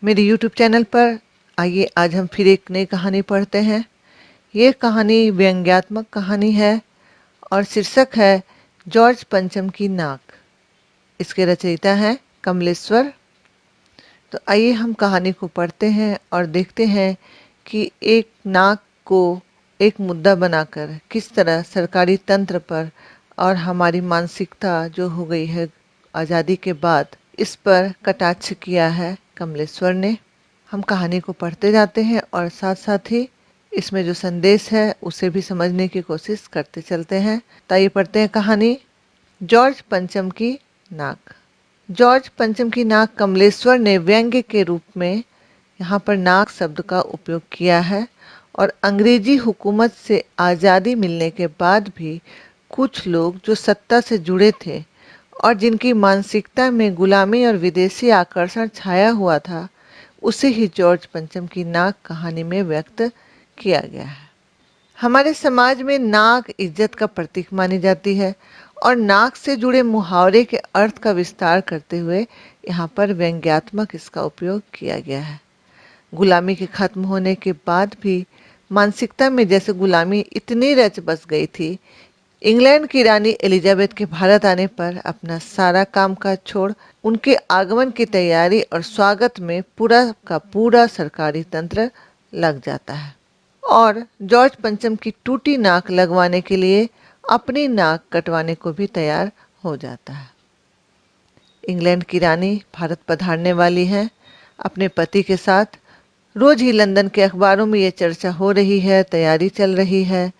मेरे YouTube channel पर। आइए आज हम फिर एक नई कहानी पढ़ते हैं। ये कहानी व्यंग्यात्मक कहानी है और शीर्षक है जॉर्ज पंचम की नाक। इसके रचयिता हैं कमलेश्वर। तो आइए हम कहानी को पढ़ते हैं और देखते हैं कि एक नाक को एक मुद्दा बनाकर किस तरह सरकारी तंत्र पर और हमारी मानसिकता जो हो गई है आज़ादी के बाद, इस पर कटाक्ष किया है कमलेश्वर ने। हम कहानी को पढ़ते जाते हैं और साथ साथ ही इसमें जो संदेश है उसे भी समझने की कोशिश करते चलते हैं। तो आइए पढ़ते हैं कहानी जॉर्ज पंचम की नाक। जॉर्ज पंचम की नाक कमलेश्वर ने व्यंग्य के रूप में यहाँ पर नाक शब्द का उपयोग किया है और अंग्रेजी हुकूमत से आज़ादी मिलने के बाद भी कुछ लोग जो सत्ता से जुड़े थे और जिनकी मानसिकता में गुलामी और विदेशी आकर्षण छाया हुआ था, उसे ही जॉर्ज पंचम की नाक कहानी में व्यक्त किया गया है। हमारे समाज में नाक इज्जत का प्रतीक मानी जाती है और नाक से जुड़े मुहावरे के अर्थ का विस्तार करते हुए यहाँ पर व्यंग्यात्मक इसका उपयोग किया गया है। गुलामी के खत्म होने के बाद भी मानसिकता में जैसे गुलामी इतनी रच बस गई थी, इंग्लैंड की रानी एलिजाबेथ के भारत आने पर अपना सारा कामकाज छोड़ उनके आगमन की तैयारी और स्वागत में पूरा का पूरा सरकारी तंत्र लग जाता है और जॉर्ज पंचम की टूटी नाक लगवाने के लिए अपनी नाक कटवाने को भी तैयार हो जाता है। इंग्लैंड की रानी भारत पधारने वाली है अपने पति के साथ। रोज ही लंदन के अखबारों में ये चर्चा हो रही है, तैयारी चल रही है।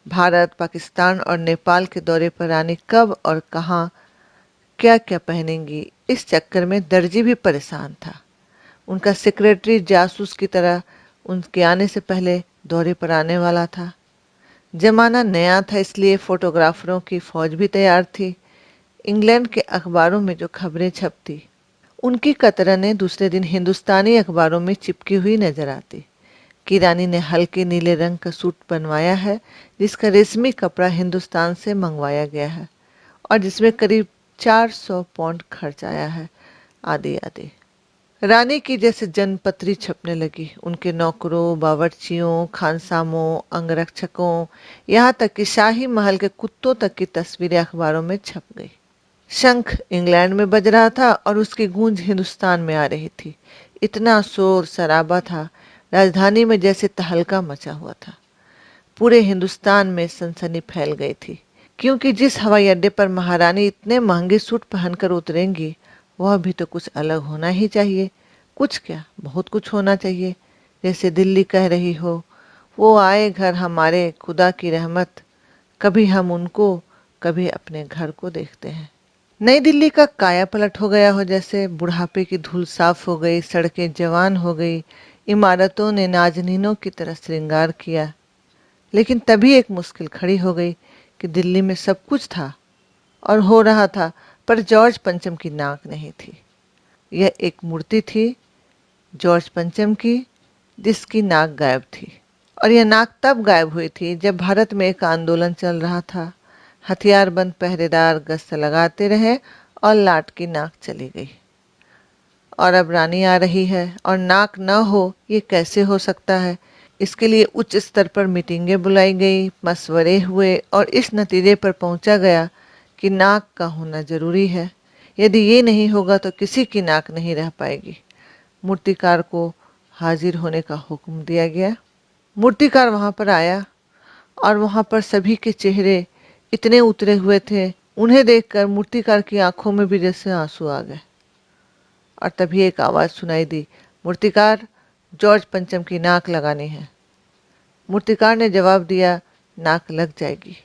भारत, पाकिस्तान और नेपाल के दौरे पर रानी कब और कहाँ क्या क्या पहनेंगी, इस चक्कर में दर्जी भी परेशान था। उनका सेक्रेटरी जासूस की तरह उनके आने से पहले दौरे पर आने वाला था। जमाना नया था, इसलिए फोटोग्राफरों की फौज भी तैयार थी। इंग्लैंड के अखबारों में जो खबरें छपती, उनकी कतरनें दूसरे दिन हिंदुस्तानी अखबारों में चिपकी हुई नजर आती कि रानी ने हल्के नीले रंग का सूट बनवाया है जिसका रेशमी कपड़ा हिंदुस्तान से मंगवाया गया है और जिसमें करीब 400 पाउंड खर्च आया है, आदि आदि। रानी की जैसे जनपत्री छपने लगी। उनके नौकरों, बावर्चियों, खानसामों, अंगरक्षकों, यहाँ तक कि शाही महल के कुत्तों तक की तस्वीरें अखबारों में छप गई। शंख इंग्लैंड में बज रहा था और उसकी गूंज हिंदुस्तान में आ रही थी। इतना शोर शराबा था, राजधानी में जैसे तहलका मचा हुआ था। पूरे हिंदुस्तान में सनसनी फैल गई थी, क्योंकि जिस हवाई अड्डे पर महारानी इतने महंगे सूट पहनकर उतरेंगी, वह भी तो कुछ अलग होना ही चाहिए। कुछ क्या, बहुत कुछ होना चाहिए। जैसे दिल्ली कह रही हो, वो आए घर हमारे, खुदा की रहमत, कभी हम उनको, कभी अपने घर को देखते हैं। नई दिल्ली का काया पलट हो गया हो, जैसे बुढ़ापे की धूल साफ हो गई, सड़कें जवान हो गई, इमारतों ने नाजनीनों की तरह श्रृंगार किया। लेकिन तभी एक मुश्किल खड़ी हो गई कि दिल्ली में सब कुछ था और हो रहा था, पर जॉर्ज पंचम की नाक नहीं थी। यह एक मूर्ति थी जॉर्ज पंचम की, जिसकी नाक गायब थी। और यह नाक तब गायब हुई थी जब भारत में एक आंदोलन चल रहा था। हथियारबंद पहरेदार गश्त लगाते रहे और लाट की नाक चली गई। और अब रानी आ रही है और नाक न हो, ये कैसे हो सकता है। इसके लिए उच्च स्तर पर मीटिंगें बुलाई गई, मशवरे हुए और इस नतीजे पर पहुंचा गया कि नाक का होना जरूरी है। यदि ये नहीं होगा तो किसी की नाक नहीं रह पाएगी। मूर्तिकार को हाजिर होने का हुक्म दिया गया। मूर्तिकार वहां पर आया और वहां पर सभी के चेहरे इतने उतरे हुए थे, उन्हें देखकर मूर्तिकार की आंखों में भी जैसे आंसू आ गए। और तभी एक आवाज सुनाई दी, मूर्तिकार, जॉर्ज पंचम की नाक लगानी है। मूर्तिकार ने जवाब दिया, नाक लग जाएगी,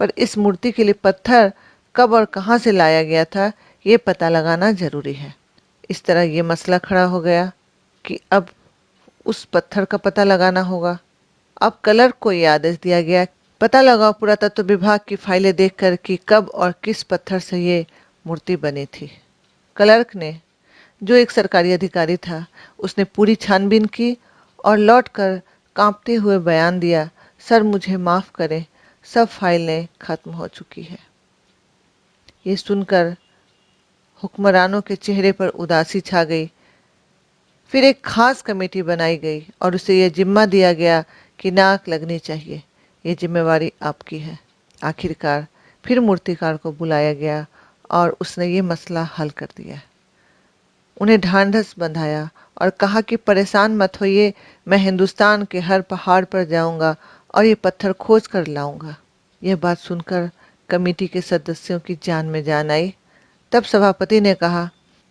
पर इस मूर्ति के लिए पत्थर कब और कहां से लाया गया था, ये पता लगाना जरूरी है। इस तरह ये मसला खड़ा हो गया कि अब उस पत्थर का पता लगाना होगा। अब क्लर्क को ये आदेश दिया गया, पता लगाओ पुरातत्व विभाग की फाइलें देखकर कि कब और किस पत्थर से ये मूर्ति बनी थी। क्लर्क ने, जो एक सरकारी अधिकारी था, उसने पूरी छानबीन की और लौटकर कांपते हुए बयान दिया, सर मुझे माफ करें, सब फाइलें खत्म हो चुकी है। ये सुनकर हुक्मरानों के चेहरे पर उदासी छा गई। फिर एक खास कमेटी बनाई गई और उसे यह जिम्मा दिया गया कि नाक लगनी चाहिए, ये जिम्मेवारी आपकी है। आखिरकार फिर मूर्तिकार को बुलाया गया और उसने ये मसला हल कर दिया। उन्हें ढांढस बंधाया और कहा कि परेशान मत होइए, मैं हिंदुस्तान के हर पहाड़ पर जाऊंगा और ये पत्थर खोज कर लाऊंगा। यह बात सुनकर कमेटी के सदस्यों की जान में जान आई। तब सभापति ने कहा,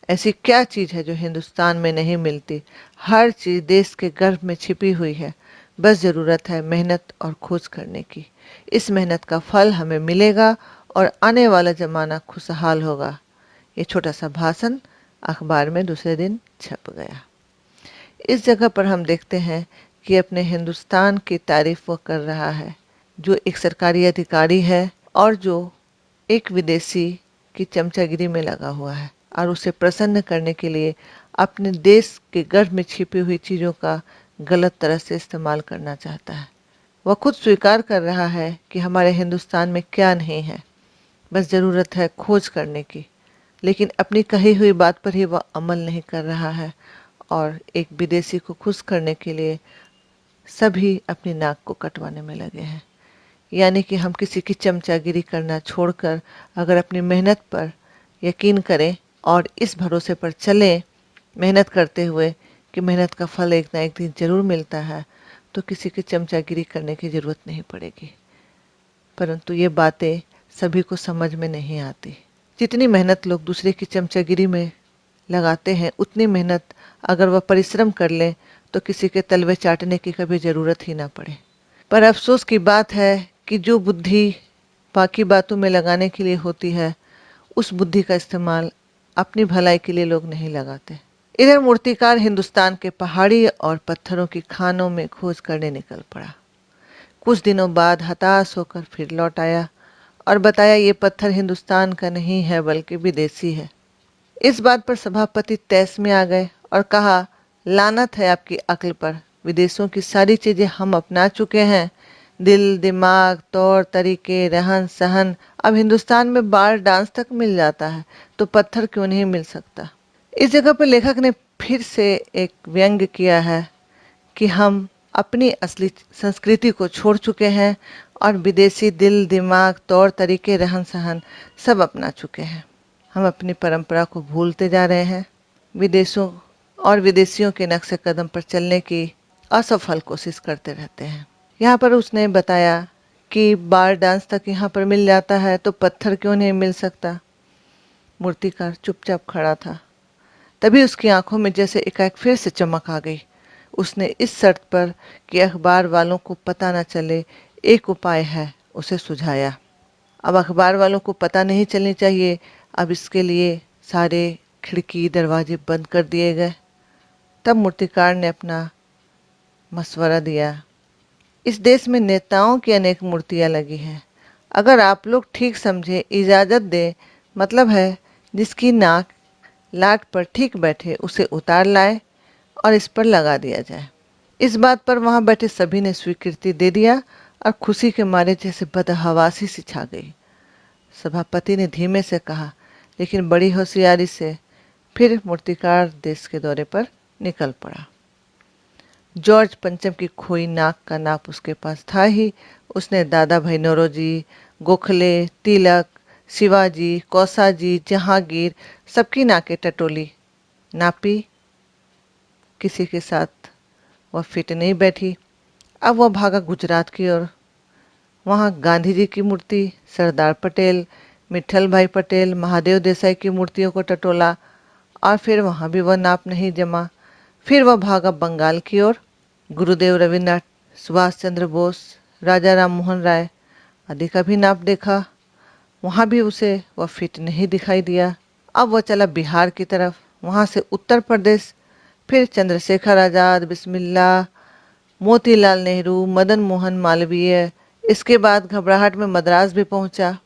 ऐसी क्या चीज है जो हिंदुस्तान में नहीं मिलती? हर चीज देश के गर्भ में छिपी हुई है, बस जरूरत है मेहनत और खोज करने की। इस मेहनत का फल हमें मिलेगा और आने वाला जमाना खुशहाल होगा। ये छोटा सा भाषण अखबार में दूसरे दिन छप गया। इस जगह पर हम देखते हैं कि अपने हिंदुस्तान की तारीफ वो कर रहा है, जो एक सरकारी अधिकारी है और जो एक विदेशी की चमचागिरी में लगा हुआ है और उसे प्रसन्न करने के लिए अपने देश के गर्भ में छिपी हुई चीज़ों का गलत तरह से इस्तेमाल करना चाहता है। वह खुद स्वीकार कर रहा है कि हमारे हिंदुस्तान में क्या नहीं है, बस ज़रूरत है खोज करने की। लेकिन अपनी कही हुई बात पर ही वह अमल नहीं कर रहा है और एक विदेशी को खुश करने के लिए सभी अपनी नाक को कटवाने में लगे हैं। यानी कि हम किसी की चमचागिरी करना छोड़कर अगर अपनी मेहनत पर यकीन करें और इस भरोसे पर चलें, मेहनत करते हुए कि मेहनत का फल एक ना एक दिन ज़रूर मिलता है, तो किसी की चमचागिरी करने की ज़रूरत नहीं पड़ेगी। परंतु ये बातें सभी को समझ में नहीं आती। जितनी मेहनत लोग दूसरे की चमचागिरी में लगाते हैं, उतनी मेहनत अगर वह परिश्रम कर लें तो किसी के तलवे चाटने की कभी ज़रूरत ही ना पड़े। पर अफसोस की बात है कि जो बुद्धि बाकी बातों में लगाने के लिए होती है, उस बुद्धि का इस्तेमाल अपनी भलाई के लिए लोग नहीं लगाते। इधर मूर्तिकार हिंदुस्तान के पहाड़ी और पत्थरों की खानों में खोज करने निकल पड़ा। कुछ दिनों बाद हताश होकर फिर लौट आया और बताया ये पत्थर हिंदुस्तान का नहीं है बल्कि विदेशी है। इस बात पर सभापति तैस में आ गए और कहा, लानत है आपकी अक्ल पर। विदेशों की सारी चीजें हम अपना चुके हैं, दिल, दिमाग, तौर तरीके, रहन सहन। अब हिंदुस्तान में बार डांस तक मिल जाता है, तो पत्थर क्यों नहीं मिल सकता? इस जगह पर लेखक ने फिर से एक व्यंग्य किया है कि हम अपनी असली संस्कृति को छोड़ चुके हैं और विदेशी दिल, दिमाग, तौर तरीके, रहन सहन सब अपना चुके हैं। हम अपनी परंपरा को भूलते जा रहे हैं, विदेशों और विदेशियों के नक्शे कदम पर चलने की असफल कोशिश करते रहते हैं। यहाँ पर उसने बताया कि बार डांस तक यहाँ पर मिल जाता है, तो पत्थर क्यों नहीं मिल सकता? मूर्तिकार चुपचाप खड़ा था। तभी उसकी आंखों में जैसे एकाएक फिर से चमक आ गई। उसने इस शर्त पर कि अखबार वालों को पता न चले, एक उपाय है, उसे सुझाया। अब अखबार वालों को पता नहीं चलनी चाहिए। अब इसके लिए सारे खिड़की दरवाजे बंद कर दिए गए। तब मूर्तिकार ने अपना मशवरा दिया। इस देश में नेताओं की अनेक मूर्तियां लगी हैं। अगर आप लोग ठीक समझे, इजाज़त दे, मतलब है जिसकी नाक लाट पर ठीक बैठे उसे उतार लाए और इस पर लगा दिया जाए। इस बात पर वहां बैठे सभी ने स्वीकृति दे दिया और खुशी के मारे जैसे बदहवासी सी छा गई। सभापति ने धीमे से कहा, लेकिन बड़ी होशियारी से, फिर मूर्तिकार देश के दौरे पर निकल पड़ा। जॉर्ज पंचम की खोई नाक का नाप उसके पास था ही। उसने दादा भाई नौरोजी, गोखले, तिलक, शिवाजी, कौसाजी, जहांगीर सबकी नाकें टटोली, नापी। किसी के साथ वह फिट नहीं बैठी। अब वह भागा गुजरात की ओर। वहाँ गांधी जी की मूर्ति, सरदार पटेल, मिट्ठल भाई पटेल, महादेव देसाई की मूर्तियों को टटोला और फिर वहाँ भी वह नाप नहीं जमा। फिर वह भागा बंगाल की ओर। गुरुदेव रविन्द्रनाथ, सुभाष चंद्र बोस, राजा राम मोहन राय आदि का भी नाप देखा। वहाँ भी उसे वह फिट नहीं दिखाई दिया। अब वह चला बिहार की तरफ, वहाँ से उत्तर प्रदेश, फिर चंद्रशेखर आज़ाद, बिस्मिल्लाह, मोतीलाल नेहरू, मदन मोहन मालवीय। इसके बाद घबराहट में मद्रास भी पहुंचा,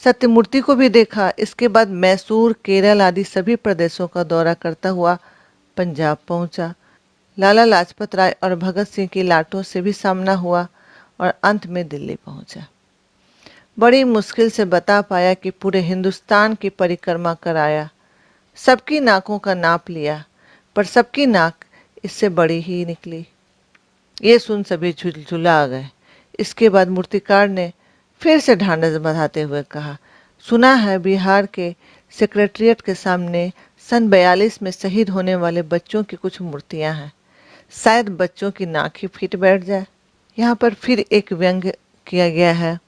सत्यमूर्ति को भी देखा। इसके बाद मैसूर, केरल आदि सभी प्रदेशों का दौरा करता हुआ पंजाब पहुंचा। लाला लाजपत राय और भगत सिंह की लाटों से भी सामना हुआ और अंत में दिल्ली पहुंचा। बड़ी मुश्किल से बता पाया कि पूरे हिंदुस्तान की परिक्रमा कराया, सबकी नाकों का नाप लिया, पर सबकी नाक इससे बड़ी ही निकली। ये सुन सभी झुलझुला आ गए। इसके बाद मूर्तिकार ने फिर से ढांढस बंधाते हुए कहा, सुना है बिहार के सेक्रेटेरिएट के सामने सन 42 में शहीद होने वाले बच्चों की कुछ मूर्तियां हैं। शायद बच्चों की नाक ही फीट बैठ जाए। यहाँ पर फिर एक व्यंग्य किया गया है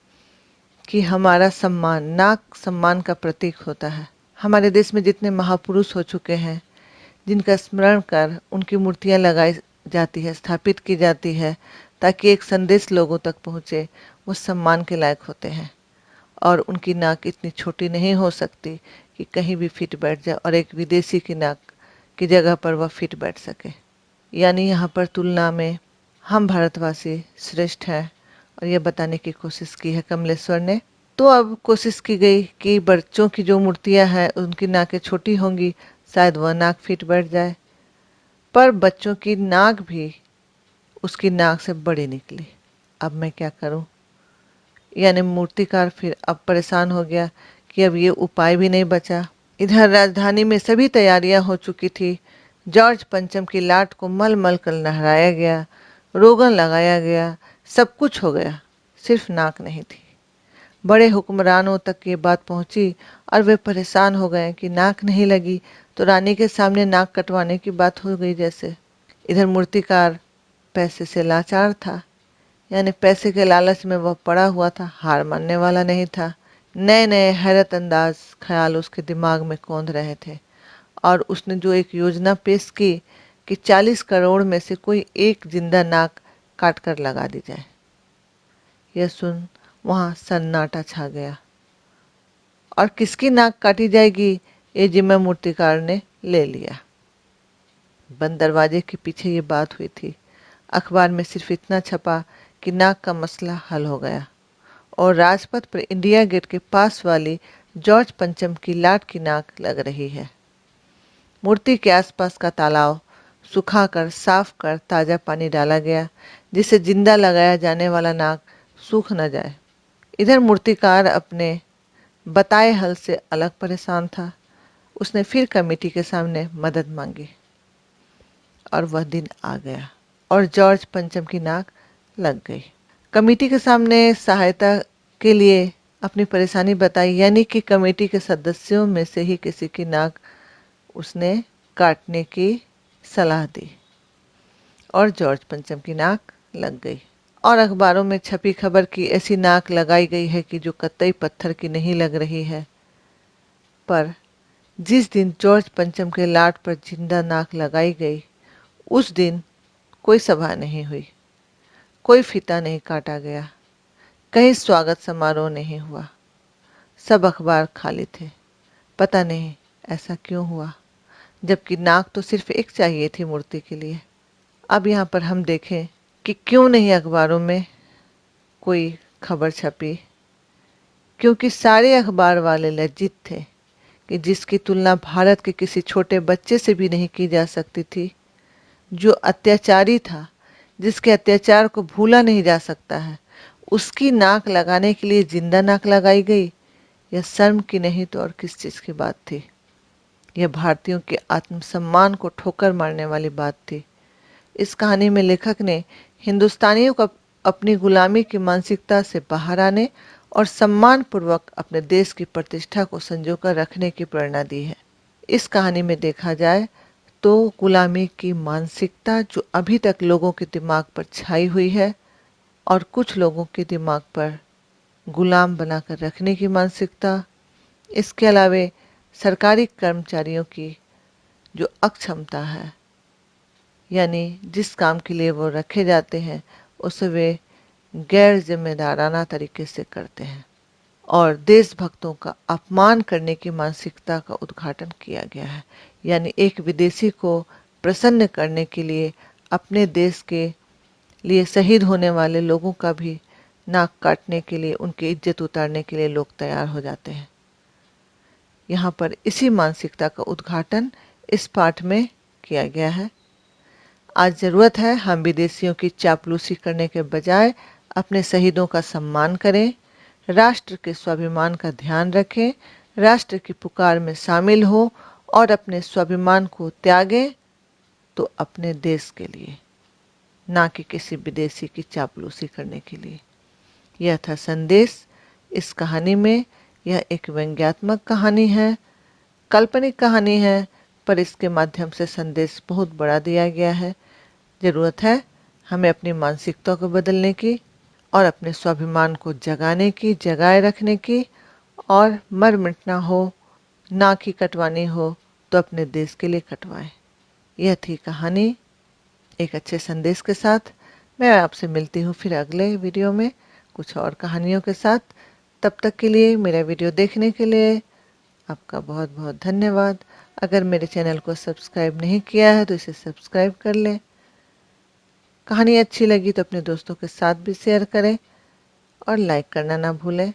कि हमारा सम्मान, नाक सम्मान का प्रतीक होता है। हमारे देश में जितने महापुरुष हो चुके हैं, जिनका स्मरण कर उनकी मूर्तियां लगाई जाती है, स्थापित की जाती है, ताकि एक संदेश लोगों तक पहुंचे, वो सम्मान के लायक होते हैं। और उनकी नाक इतनी छोटी नहीं हो सकती कि कहीं भी फिट बैठ जाए और एक विदेशी की नाक की जगह पर वह फिट बैठ सके। यानी यहाँ पर तुलना में हम भारतवासी श्रेष्ठ हैं, और यह बताने की कोशिश की है कमलेश्वर ने। तो अब कोशिश की गई कि बच्चों की जो मूर्तियां हैं उनकी नाकें छोटी होंगी, शायद वह नाक फिट बैठ जाए। पर बच्चों की नाक भी उसकी नाक से बड़ी निकली। अब मैं क्या करूं? यानी मूर्तिकार फिर अब परेशान हो गया कि अब ये उपाय भी नहीं बचा। इधर राजधानी में सभी तैयारियां हो चुकी थी। जॉर्ज पंचम की लाट को मल मल कर लहराया गया, रोगन लगाया गया, सब कुछ हो गया, सिर्फ नाक नहीं थी। बड़े हुक्मरानों तक ये बात पहुंची और वे परेशान हो गए कि नाक नहीं लगी तो रानी के सामने नाक कटवाने की बात हो गई जैसे। इधर मूर्तिकार पैसे से लाचार था, यानी पैसे के लालच में वह पड़ा हुआ था, हार मानने वाला नहीं था। नए नए हैरत अंदाज ख्याल उसके दिमाग में कौंध रहे थे, और उसने जो एक योजना पेश की कि 40 करोड़ में से कोई एक जिंदा नाक काट कर लगा दी जाए। यह सुन वहां सन्नाटा छा गया। और किसकी नाक काटी जाएगी, ये जिम्मा मूर्तिकार ने ले लिया। बंद दरवाजे के पीछे ये बात हुई थी। अखबार में सिर्फ इतना छपा कि नाक का मसला हल हो गया और राजपथ पर इंडिया गेट के पास वाली जॉर्ज पंचम की लाट की नाक लग रही है। मूर्ति के आसपास का तालाब सुखाकर साफ कर ताजा पानी डाला गया, जिससे जिंदा लगाया जाने वाला नाक सूख न जाए। इधर मूर्तिकार अपने बताए हल से अलग परेशान था। उसने फिर कमेटी के सामने मदद मांगी और वह दिन आ गया और जॉर्ज पंचम की नाक लग गई। कमेटी के सामने सहायता के लिए अपनी परेशानी बताई, यानी कि कमेटी के सदस्यों में से ही किसी की नाक उसने काटने की सलाह दी और जॉर्ज पंचम की नाक लग गई। और अखबारों में छपी खबर की ऐसी नाक लगाई गई है कि जो कतई पत्थर की नहीं लग रही है। पर जिस दिन जॉर्ज पंचम के लाट पर जिंदा नाक लगाई गई, उस दिन कोई सभा नहीं हुई, कोई फीता नहीं काटा गया, कहीं स्वागत समारोह नहीं हुआ। सब अखबार खाली थे। पता नहीं ऐसा क्यों हुआ, जबकि नाक तो सिर्फ एक चाहिए थी मूर्ति के लिए। अब यहाँ पर हम देखें कि क्यों नहीं अखबारों में कोई खबर छपी, क्योंकि सारे अखबार वाले लज्जित थे कि जिसकी तुलना भारत के किसी छोटे बच्चे से भी नहीं की जा सकती थी, जो अत्याचारी था, जिसके अत्याचार को भूला नहीं जा सकता है, उसकी नाक लगाने के लिए जिंदा नाक लगाई गई। यह शर्म की नहीं तो और किस चीज की बात थी। यह भारतीयों के आत्मसम्मान को ठोकर मारने वाली बात थी। इस कहानी में लेखक ने हिंदुस्तानियों को अपनी गुलामी की मानसिकता से बाहर आने और सम्मान पूर्वक अपने देश की प्रतिष्ठा को संजोकर रखने की प्रेरणा दी है। इस कहानी में देखा जाए तो गुलामी की मानसिकता जो अभी तक लोगों के दिमाग पर छाई हुई है, और कुछ लोगों के दिमाग पर गुलाम बनाकर रखने की मानसिकता, इसके अलावे सरकारी कर्मचारियों की जो अक्षमता है, यानी जिस काम के लिए वो रखे जाते हैं उसे वे गैर जिम्मेदाराना तरीके से करते हैं, और देशभक्तों का अपमान करने की मानसिकता का उद्घाटन किया गया है। यानी एक विदेशी को प्रसन्न करने के लिए अपने देश के लिए शहीद होने वाले लोगों का भी नाक काटने के लिए, उनकी इज्जत उतारने के लिए लोग तैयार हो जाते हैं। यहाँ पर इसी मानसिकता का उद्घाटन इस पाठ में किया गया है। आज जरूरत है हम विदेशियों की चापलूसी करने के बजाय अपने शहीदों का सम्मान करें, राष्ट्र के स्वाभिमान का ध्यान रखें, राष्ट्र की पुकार में शामिल हो और अपने स्वाभिमान को त्यागें तो अपने देश के लिए, ना कि किसी विदेशी की चापलूसी करने के लिए। यह था संदेश इस कहानी में। यह एक व्यंग्यात्मक कहानी है, काल्पनिक कहानी है, पर इसके माध्यम से संदेश बहुत बड़ा दिया गया है। ज़रूरत है हमें अपनी मानसिकता को बदलने की और अपने स्वाभिमान को जगाने की, जगाए रखने की, और मर मिटना हो, ना कि कटवानी हो तो अपने देश के लिए कटवाएं। यह थी कहानी एक अच्छे संदेश के साथ। मैं आपसे मिलती हूँ फिर अगले वीडियो में कुछ और कहानियों के साथ। तब तक के लिए मेरा वीडियो देखने के लिए आपका बहुत बहुत धन्यवाद। अगर मेरे चैनल को सब्सक्राइब नहीं किया है तो इसे सब्सक्राइब कर लें। कहानी अच्छी लगी तो अपने दोस्तों के साथ भी शेयर करें और लाइक करना ना भूलें।